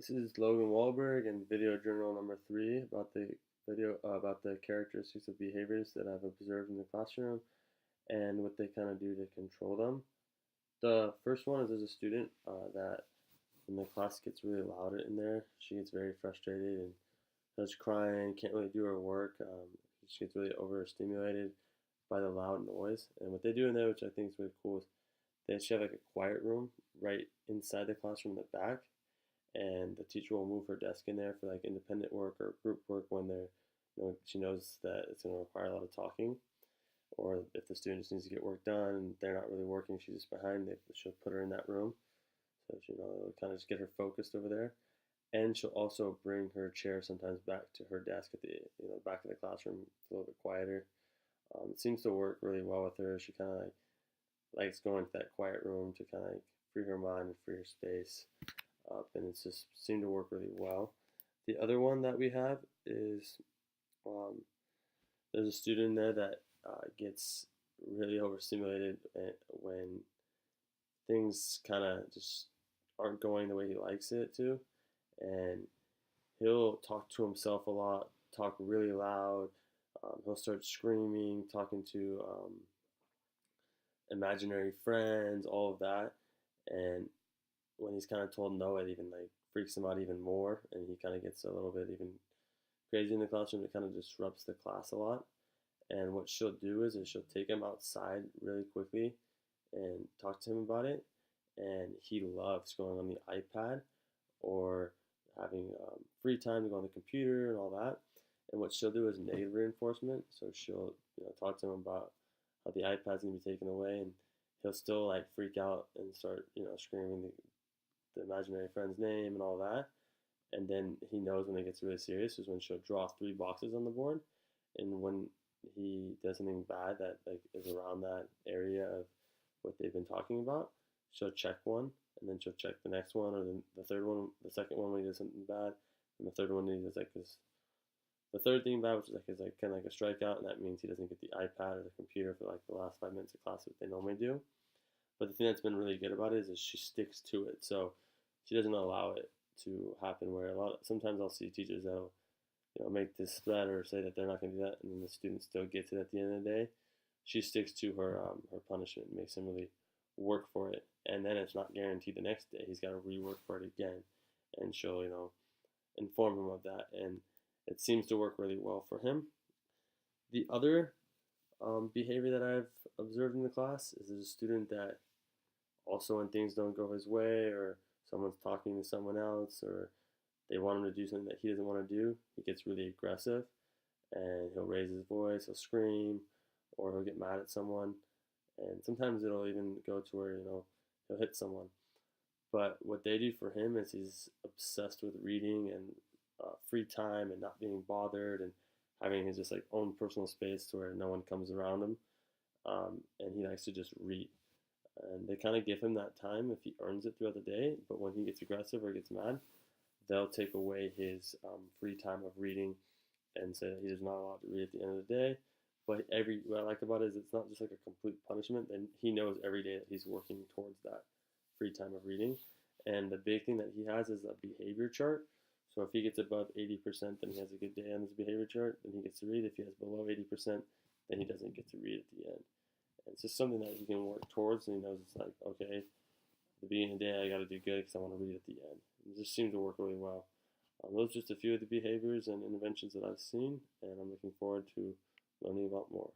This is Logan Wahlberg and video journal number 3 about the about the characteristics of behaviors that I've observed in the classroom and what they kind of do to control them. The first one is as a student that when the class gets really loud in there, she gets very frustrated and starts crying, can't really do her work. She gets really overstimulated by the loud noise. And what they do in there, which I think is really cool, is they actually have like a quiet room right inside the classroom in the back, and the teacher will move her desk in there for like independent work or group work when she knows that it's going to require a lot of talking, or if the student just needs to get work done and they're not really working, she's just behind. She'll put her in that room, so it'll kind of just get her focused over there. And she'll also bring her chair sometimes back to her desk at the back of the classroom. It's a little bit quieter. It seems to work really well with her. She kind of likes going to that quiet room to kind of free her mind and free her space up, and it's just seemed to work really well. The other one that we have is there's a student there that gets really overstimulated when things kind of just aren't going the way he likes it to, and he'll talk to himself a lot, talk really loud. He'll start screaming, talking to imaginary friends, all of that, and when he's kind of told no, it even freaks him out even more, and he kind of gets a little bit even crazy in the classroom. It kind of disrupts the class a lot. And what she'll do is she'll take him outside really quickly and talk to him about it. And he loves going on the iPad or having free time to go on the computer and all that. And what she'll do is negative reinforcement. So she'll talk to him about how the iPad's gonna be taken away, and he'll still freak out and start screaming the imaginary friend's name and all that. And then he knows when it gets really serious is when she'll draw 3 boxes on the board, and when he does something bad that is around that area of what they've been talking about, she'll check one, and then she'll check the next one, or the third one, the second one when he does something bad, and the third one when he does the third thing bad, which is kind of like a strikeout, and that means he doesn't get the iPad or the computer for the last 5 minutes of class that they normally do. But the thing that's been really good about it is she sticks to it, so she doesn't allow it to happen. Where sometimes I'll see teachers that'll make this threat or say that they're not going to do that, and then the student still gets it at the end of the day. She sticks to her punishment, makes him really work for it, and then it's not guaranteed the next day. He's got to rework for it again, and she'll inform him of that, and it seems to work really well for him. The other behavior that I've observed in the class is there's a student that also, when things don't go his way, or someone's talking to someone else, or they want him to do something that he doesn't want to do, he gets really aggressive, and he'll raise his voice, he'll scream, or he'll get mad at someone, and sometimes it'll even go to where he'll hit someone. But what they do for him is he's obsessed with reading and free time and not being bothered, and having his just own personal space to where no one comes around him, and he likes to just read. And they kind of give him that time if he earns it throughout the day. But when he gets aggressive or gets mad, they'll take away his free time of reading and say that he's not allowed to read at the end of the day. But what I like about it is it's not just like a complete punishment. Then he knows every day that he's working towards that free time of reading. And the big thing that he has is a behavior chart. So if he gets above 80%, then he has a good day on his behavior chart, then he gets to read. If he has below 80%, then he doesn't get to read at the end. And it's just something that he can work towards, and he knows it's okay, at the beginning of the day, I got to do good because I want to read at the end. It just seems to work really well. Those are just a few of the behaviors and interventions that I've seen, and I'm looking forward to learning about more.